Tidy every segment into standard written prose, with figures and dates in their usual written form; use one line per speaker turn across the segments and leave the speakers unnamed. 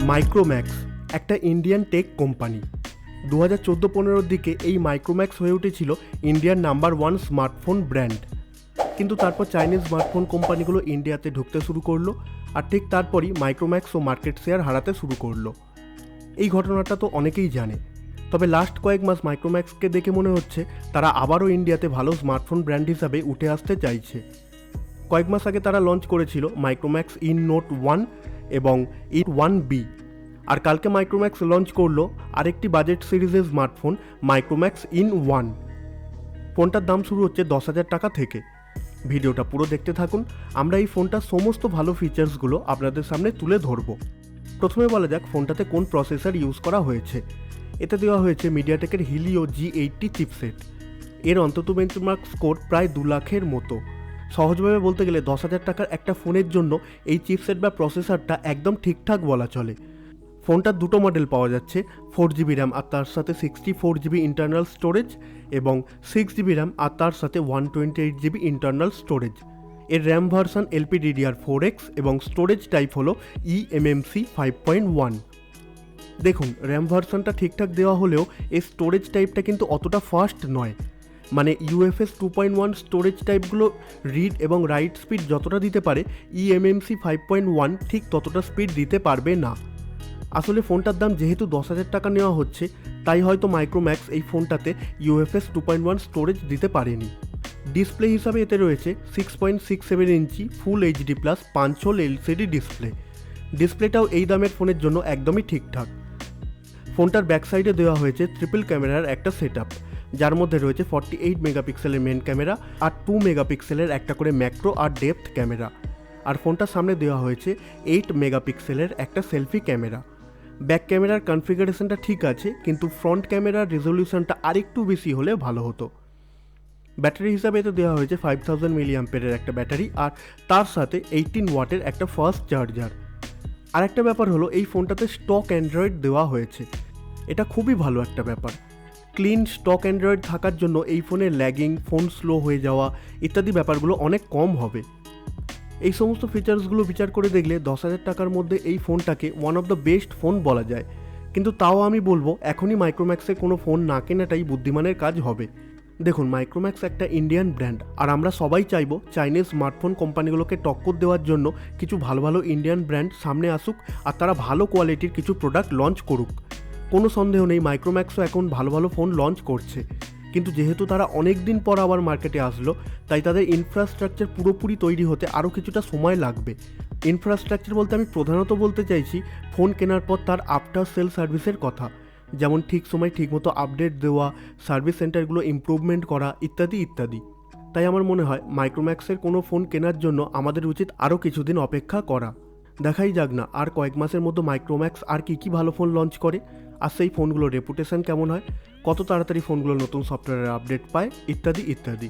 মাইক্রোম্যাক্স একটা Indian tech company. 2014-15 দিকে এই মাইক্রোম্যাক্স হয়ে উঠেছিল ইন্ডিয়ার নাম্বার 1 স্মার্টফোন ব্র্যান্ড। কিন্তু তারপর চাইনিজ স্মার্টফোন কোম্পানিগুলো ইন্ডিয়াতে ঢুকতে শুরু করলো, আর ঠিক তারপরই মাইক্রোম্যাক্সও মার্কেট শেয়ার হারাতে শুরু করলো। এই ঘটনাটা তো অনেকেই জানে, তবে লাস্ট কয়েক মাস মাইক্রোম্যাক্সকে দেখে মনে হচ্ছে তারা আবারও ইন্ডিয়াতে ভালো স্মার্টফোন ব্র্যান্ড হিসাবে উঠে আসতে চাইছে। কয়েক মাস আগে তারা লঞ্চ করেছিল মাইক্রোম্যাক্স ইন নোট 1 এবং ইন 1B, আর কালকে মাইক্রোম্যাক্স লঞ্চ করলো আরেকটি বাজেট সিরিজের স্মার্টফোন মাইক্রোম্যাক্স ইন 1। ফোনটার দাম শুরু হচ্ছে 10,000 টাকা থেকে। ভিডিওটা পুরো দেখতে থাকুন, আমরা এই ফোনটার সমস্ত ভালো ফিচার্সগুলো আপনাদের সামনে তুলে ধরবো। প্রথমে বলা যাক ফোনটাতে কোন প্রসেসর ইউজ করা হয়েছে। এতে দেওয়া হয়েছে মিডিয়াটেকের হিলিও G80 চিপসেট। এর অন্তত বেঞ্চমার্ক স্কোর প্রায় 2 লাখের মতো। সহজভাবে বলতে গেলে 10,000 টাকার একটা ফোনের জন্য এই চিপসেট বা প্রসেসরটা একদম ঠিকঠাক বলা চলে। ফোনটার দুটো মডেল পাওয়া যাচ্ছে, 4GB র্যাম আর তার সাথে 64GB ইন্টারনাল স্টোরেজ, এবং 6GB র্যাম আর তার সাথে 128GB ইন্টারনাল স্টোরেজ। এর র্যাম ভার্সন LPDDR4X এবং স্টোরেজ টাইপ হলো eMMC 5.1। দেখুন, র্যাম ভার্সনটা ঠিকঠাক দেওয়া হলেও এর স্টোরেজ টাইপটা কিন্তু অতটা ফাস্ট নয়। মানে UFS 2.1 স্টোরেজ টাইপগুলো রিড এবং রাইট স্পিড যতটা দিতে পারে, eMMC 5.1 ঠিক ততটা স্পিড দিতে পারবে না। আসলে ফোনটার দাম যেহেতু 10,000 টাকা নেওয়া হচ্ছে, তাই হয়তো মাইক্রোম্যাক্স এই ফোনটাতে UFS 2.1 স্টোরেজ দিতে পারেনি। ডিসপ্লে হিসাবে এতে রয়েছে 6.67 ইঞ্চি ফুল HD+ 5 হোল LCD ডিসপ্লে। ডিসপ্লেটাও এই দামের ফোনের জন্য একদমই ঠিকঠাক। ফোনটার ব্যাক সাইডে দেওয়া হয়েছে ট্রিপল ক্যামেরার একটা সেটআপ, যার মধ্যে রয়েছে 48 মেগাপিক্সেলের মেন ক্যামেরা আর 2 মেগাপিক্সেলের একটা করে ম্যাক্রো আর ডেপথ ক্যামেরা। আর ফোনটার সামনে দেওয়া হয়েছে 8 মেগাপিক্সেলের একটা সেলফি ক্যামেরা। ব্যাক ক্যামেরার কনফিগারেশনটা ঠিক আছে, কিন্তু ফ্রন্ট ক্যামেরার রেজলিউশনটা আরেকটু বেশি হলে ভালো হতো। ব্যাটারি হিসাবে এতে দেওয়া হয়েছে 5000 মিলিঅ্যাম্পিয়ারের একটা ব্যাটারি আর তার সাথে 18 ওয়াটের একটা ফাস্ট চার্জার। আর একটা ব্যাপার হলো এই ফোনটাতে স্টক অ্যান্ড্রয়েড দেওয়া হয়েছে। এটা খুবই ভালো একটা ব্যাপার। ক্লিন স্টক অ্যান্ড্রয়েড থাকার জন্য এই ফোনে ল্যাগিং, ফোন স্লো হয়ে যাওয়া ইত্যাদি ব্যাপারগুলো অনেক কম হবে। এই সমস্ত ফিচার্সগুলো বিচার করে দেখলে 10,000 টাকার মধ্যে এই ফোনটাকে one of the best phone বলা যায়। কিন্তু তাও আমি বলবো এখনই মাইক্রোম্যাক্সে কোনো ফোন না কেনাটাই বুদ্ধিমানের কাজ হবে। দেখুন, মাইক্রোম্যাক্স একটা ইন্ডিয়ান ব্র্যান্ড, আর আমরা সবাই চাইবো চাইনিজ স্মার্টফোন কোম্পানিগুলোকে টক্কর দেওয়ার জন্য কিছু ভালো ভালো ইন্ডিয়ান ব্র্যান্ড সামনে আসুক আর তারা ভালো কোয়ালিটির কিছু প্রোডাক্ট লঞ্চ করুক। কোনো সন্দেহ নেই মাইক্রোম্যাক্সও এখন ভালো ভালো ফোন লঞ্চ করছে, কিন্তু যেহেতু তারা অনেক দিন পর আবার মার্কেটে আসলো, তাই তাদের ইনফ্রাস্ট্রাকচার পুরোপুরি তৈরি হতে আরও কিছুটা সময় লাগবে। ইনফ্রাস্ট্রাকচার বলতে আমি প্রধানত বলতে চাইছি ফোন কেনার পর তার আফটার সেল সার্ভিসের কথা, যেমন ঠিক সময় ঠিকমতো আপডেট দেওয়া, সার্ভিস সেন্টারগুলো ইমপ্রুভমেন্ট করা ইত্যাদি ইত্যাদি। তাই আমার মনে হয় মাইক্রোম্যাক্সের কোনো ফোন কেনার জন্য আমাদের উচিত আরও কিছুদিন অপেক্ষা করা। দেখাই যাক না আর কয়েক মাসের মধ্যে মাইক্রোম্যাক্স আর কী ভালো ফোন লঞ্চ করে, আর সেই ফোনগুলোর রেপুটেশন কেমন হয়, কত তাড়াতাড়ি ফোনগুলো নতুন সফটওয়্যারের আপডেট পায় ইত্যাদি ইত্যাদি।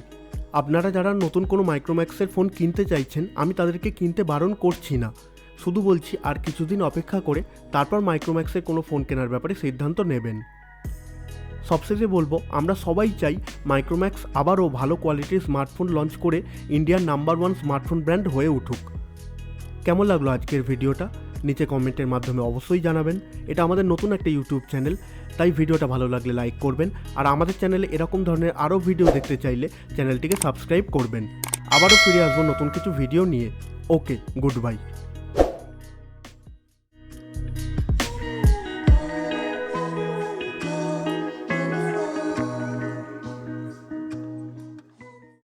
আপনারা যারা নতুন কোনো মাইক্রোম্যাক্সের ফোন কিনতে চাইছেন, আমি তাদেরকে কিনতে বারণ করছি না, শুধু বলছি আর কিছুদিন অপেক্ষা করে তারপর মাইক্রোম্যাক্সের কোনো ফোন কেনার ব্যাপারে সিদ্ধান্ত নেবেন। সবশেষে বলবো, আমরা সবাই চাই মাইক্রোম্যাক্স আবারও ভালো কোয়ালিটির স্মার্টফোন লঞ্চ করে ইন্ডিয়ার নাম্বার 1 স্মার্টফোন ব্র্যান্ড হয়ে উঠুক। কেমন লাগলো আজকের ভিডিওটা নিচে কমেন্টের মাধ্যমে অবশ্যই জানাবেন। এটা আমাদের নতুন একটা ইউটিউব চ্যানেল, তাই ভিডিওটা ভালো লাগলে লাইক করবেন, আর আমাদের চ্যানেলে এরকম ধরনের আরও ভিডিও দেখতে চাইলে চ্যানেলটিকে সাবস্ক্রাইব করবেন। আবারও ফিরে আসবো নতুন কিছু ভিডিও নিয়ে। ওকে, গুড বাই।